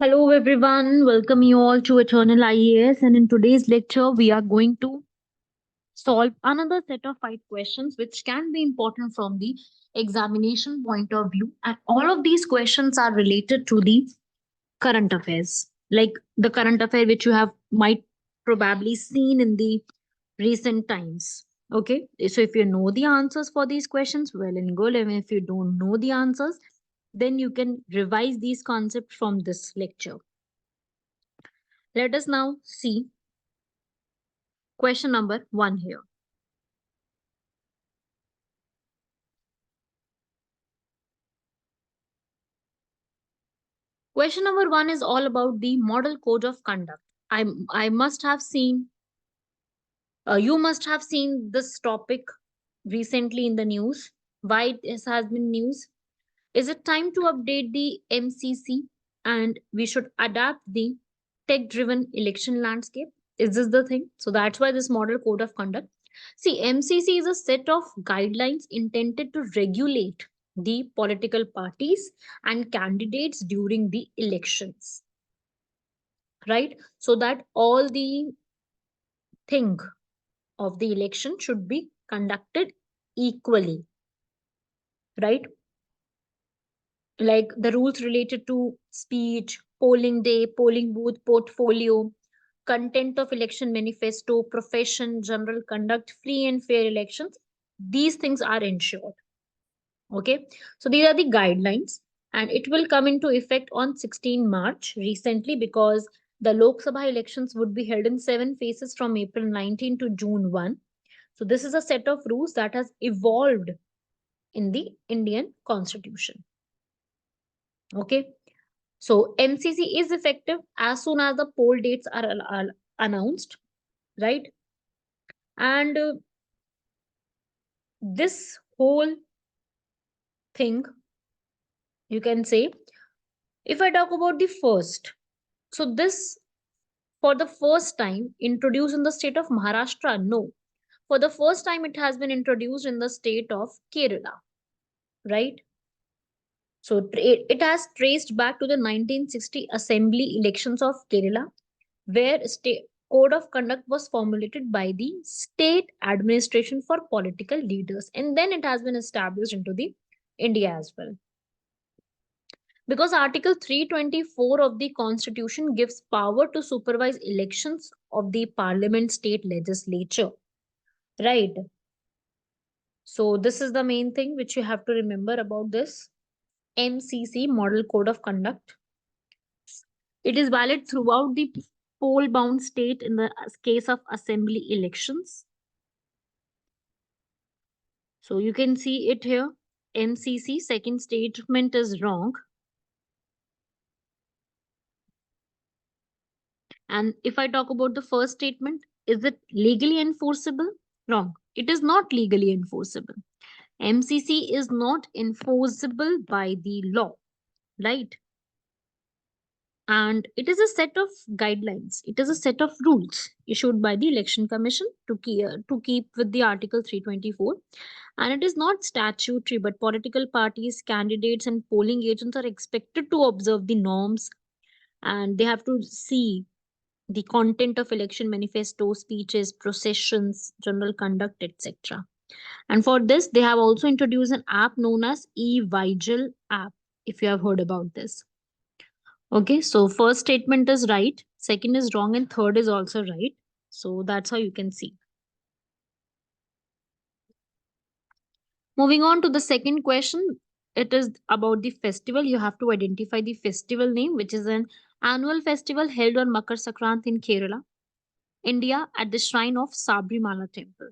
Hello everyone, welcome you all to Eternal IAS, and in today's lecture we are going to solve another set of 5 questions which can be important from the examination point of view, and all of these questions are related to the current affairs, like the current affair which you have might probably seen in the recent times. Okay, so if you know the answers for these questions, well and good, and if you don't know the answers, then you can revise these concepts from this lecture. Let us now see question number 1 here. Question number 1 is all about the model code of conduct. I must have seen, you must have seen this topic recently in the news. Why it has been news? Is it time to update the MCC and we should adapt the tech driven election landscape? Is this the thing? So that's why this model code of conduct. See, MCC is a set of guidelines intended to regulate the political parties and candidates during the elections, right? So that all the thing of the election should be conducted equally, right? Like the rules related to speech, polling day, polling booth, portfolio, content of election manifesto, profession, general conduct, free and fair elections. These things are ensured. Okay, so these are the guidelines, and it will come into effect on 16 March recently, because the Lok Sabha elections would be held in 7 phases from April 19 to June 1. So this is a set of rules that has evolved in the Indian Constitution. Okay, so MCC is effective as soon as the poll dates are announced, right? And this whole thing, you can say, if I talk about the first, so this for the first time introduced in the state of Maharashtra? No. For the first time, it has been introduced in the state of Kerala, right? So it has traced back to the 1960 assembly elections of Kerala, where state code of conduct was formulated by the state administration for political leaders, and then it has been established into the India as well. Because Article 324 of the Constitution gives power to supervise elections of the Parliament state legislature, right? So this is the main thing which you have to remember about this MCC Model Code of Conduct. It is valid throughout the poll bound state in the case of assembly elections. So you can see it here. MCC second statement is wrong. And if I talk about the first statement, is it legally enforceable? Wrong. It is not legally enforceable. MCC is not enforceable by the law, right? And it is a set of guidelines. It is a set of rules issued by the Election Commission to keep with the Article 324. And it is not statutory, but political parties, candidates, and polling agents are expected to observe the norms, and they have to see the content of election manifesto, speeches, processions, general conduct, etc. And for this, they have also introduced an app known as e-Vigil app, if you have heard about this. Okay, so first statement is right, second is wrong, and third is also right. So that's how you can see. Moving on to the second question, it is about the festival. You have to identify the festival name, which is an annual festival held on Makar Sankranti in Kerala, India, at the shrine of Sabrimala temple.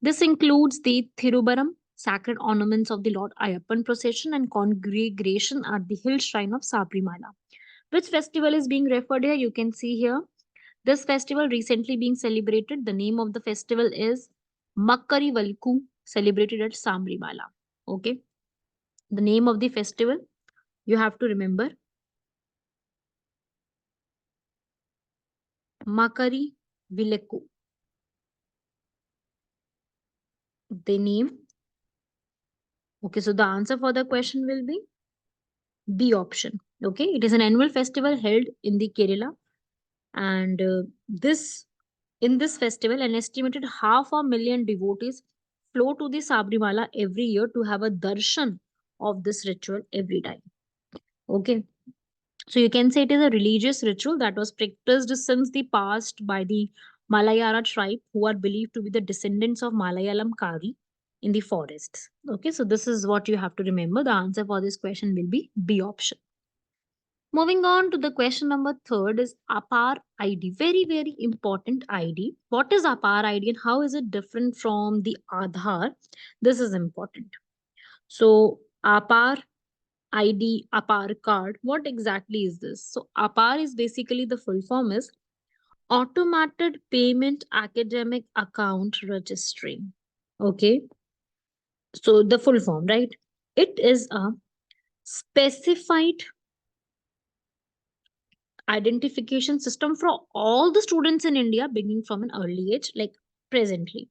This includes the Thirubaram, sacred ornaments of the Lord Ayappan procession, and congregation at the hill shrine of Sabrimala. Which festival is being referred here? You can see here. This festival recently being celebrated. The name of the festival is Makkari Valku, celebrated at Sabrimala. Okay. The name of the festival you have to remember. Makari Vilekku. The name. Okay, so the answer for the question will be B option. Okay, it is an annual festival held in the Kerala, and this in this festival, an estimated 500,000 devotees flow to the Sabrimala every year to have a darshan of this ritual every time. Okay, so you can say it is a religious ritual that was practiced since the past by the Malayala tribe, who are believed to be the descendants of Malayalam Kari in the forests. Okay, so this is what you have to remember. The answer for this question will be B option. Moving on to the question number third is APAR ID. Very, very important ID. What is APAR ID and how is it different from the Aadhaar? This is important. So APAR ID, APAR card, what exactly is this? So APAR is basically, the full form is Automated Payment Academic Account Registry. Okay. So the full form, right? It is a specified identification system for all the students in India beginning from an early age, like presently.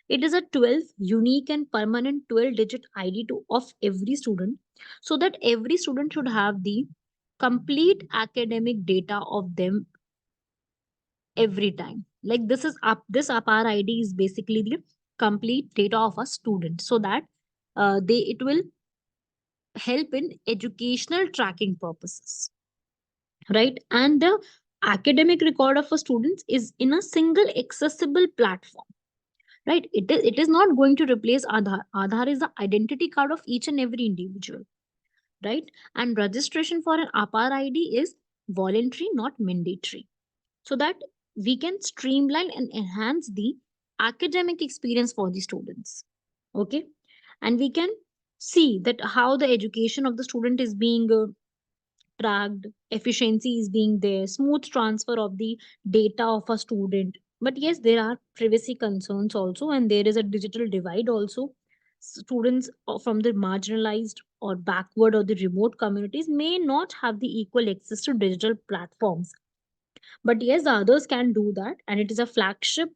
It is a 12 unique and permanent 12-digit ID of every student, so that every student should have the complete academic data of them every time. Like this APAR ID is basically the complete data of a student, so that they it will help in educational tracking purposes, right? And the academic record of a student is in a single accessible platform, right? It is not going to replace Aadhaar is the identity card of each and every individual, right? And registration for an APAR ID is voluntary, not mandatory, so that we can streamline and enhance the academic experience for the students. Okay, and we can see that how the education of the student is being tracked, efficiency is being there, smooth transfer of the data of a student. But yes, there are privacy concerns also, and there is a digital divide also. Students from the marginalized or backward or the remote communities may not have the equal access to digital platforms. But yes, the others can do that, and it is a flagship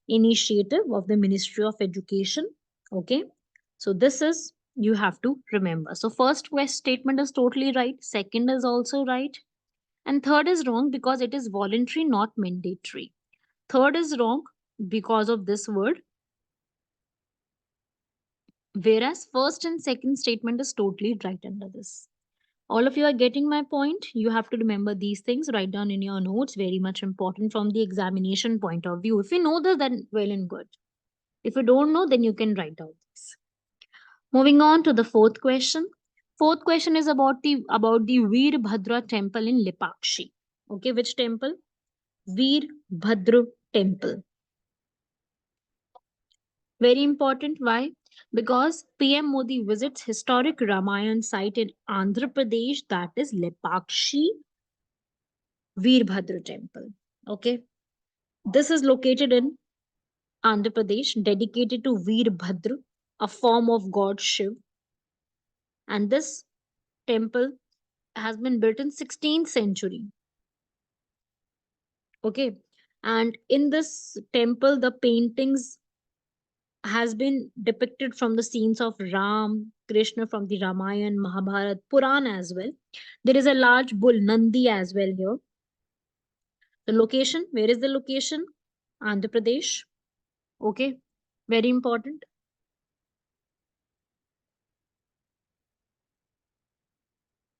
initiative of the Ministry of Education. Okay, so this is, you have to remember. So first quest statement is totally right, second is also right, and third is wrong because it is voluntary, not mandatory. Third is wrong because of this word, whereas first and second statement is totally right under this. All of you are getting my point. You have to remember these things, write down in your notes, very much important from the examination point of view. If you know this, then well and good. If you don't know, then you can write down this. Moving on to the fourth question. Fourth question is about the Veerbhadra temple in Lipakshi. Okay, which temple? Veerbhadra temple. Very important. Why? Because PM Modi visits historic Ramayan site in Andhra Pradesh, that is Lipakshi Veerbhadra temple. Okay. This is located in Andhra Pradesh, dedicated to Veerbhadra, a form of God Shiv. And this temple has been built in 16th century. Okay. And in this temple, the paintings has been depicted from the scenes of Ram, Krishna from the Ramayana, Mahabharat, Puran as well. There is a large bull, Nandi, as well here. The location, where is the location? Andhra Pradesh. Okay, very important.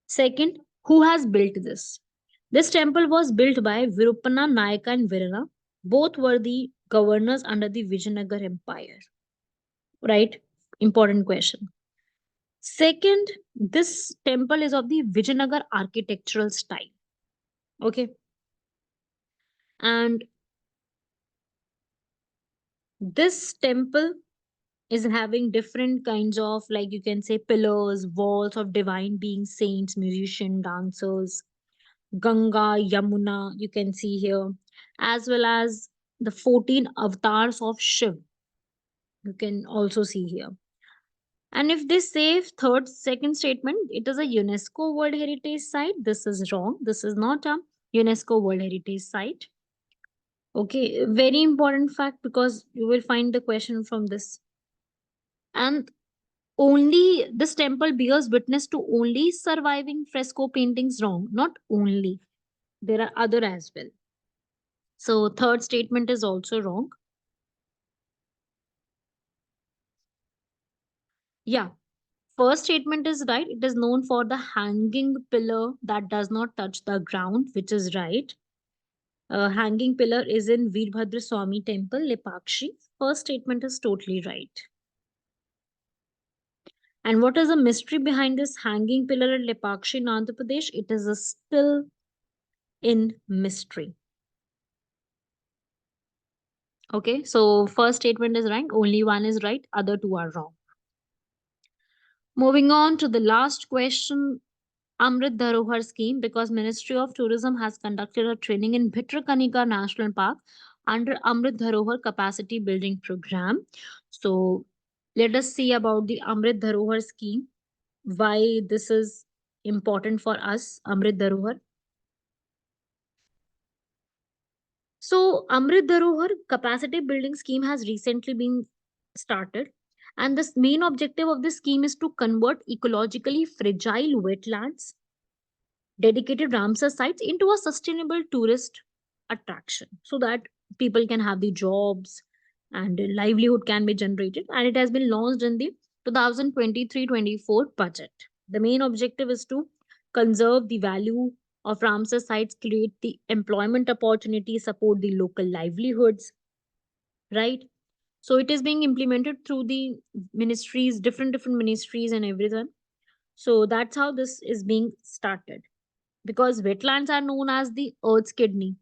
Second, who has built this? This temple was built by Virupana Nayaka and Virana. Both were the governors under the Vijayanagar Empire. Right? Important question. Second, this temple is of the Vijayanagar architectural style. Okay. And this temple is having different kinds of, like you can say, pillars, walls of divine beings, saints, musicians, dancers, Ganga, Yamuna, you can see here, as well as the 14 avatars of Shiv, you can also see here. And if they say third, second statement, it is a UNESCO World Heritage Site, this is wrong. This is not a UNESCO World Heritage Site. Okay, very important fact because you will find the question from this. And Only this temple bears witness to only surviving fresco paintings. Wrong. Not only. There are other as well. So third statement is also wrong. Yeah. First statement is right. It is known for the hanging pillar that does not touch the ground, which is right. Hanging pillar is in Veerbhadra Swami temple, Lepakshi. First statement is totally right. And what is the mystery behind this hanging pillar at Lepakshi in Andhra Pradesh? It is a still in mystery. Okay, so first statement is right. Only one is right. Other two are wrong. Moving on to the last question. Amrit Dharohar scheme, because Ministry of Tourism has conducted a training in Bhitarkanika National Park under Amrit Dharohar capacity building program. So let us see about the Amrit Dharohar scheme, why this is important for us, Amrit Dharohar. So Amrit Dharohar capacity building scheme has recently been started, and the main objective of this scheme is to convert ecologically fragile wetlands dedicated Ramsar sites into a sustainable tourist attraction so that people can have the jobs and livelihood can be generated. And it has been launched in the 2023-24 budget. The main objective is to conserve the value of Ramsar sites, create the employment opportunities, support the local livelihoods, right? So it is being implemented through the ministries, different ministries and everything. So that's how this is being started, because wetlands are known as the earth's kidney,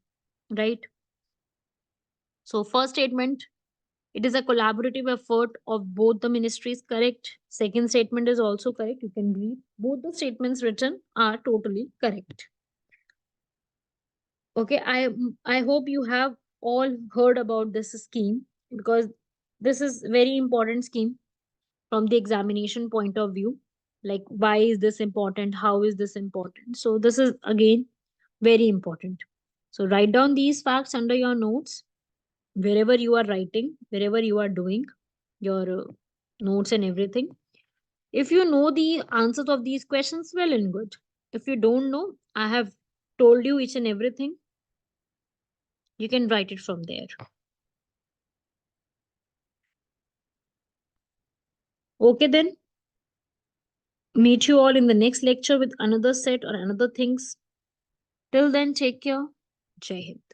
right? So first statement, it is a collaborative effort of both the ministries, correct. Second statement is also correct. You can read both the statements written are totally correct. Okay, I hope you have all heard about this scheme, because this is very important scheme from the examination point of view. Like, why is this important, how is this important? So this is again very important. So write down these facts under your notes, wherever you are writing, wherever you are doing your notes and everything. If you know the answers of these questions, well and good. If you don't know, I have told you each and everything. You can write it from there. Okay, then. Meet you all in the next lecture with another set or another things. Till then, take care. Jai Hind.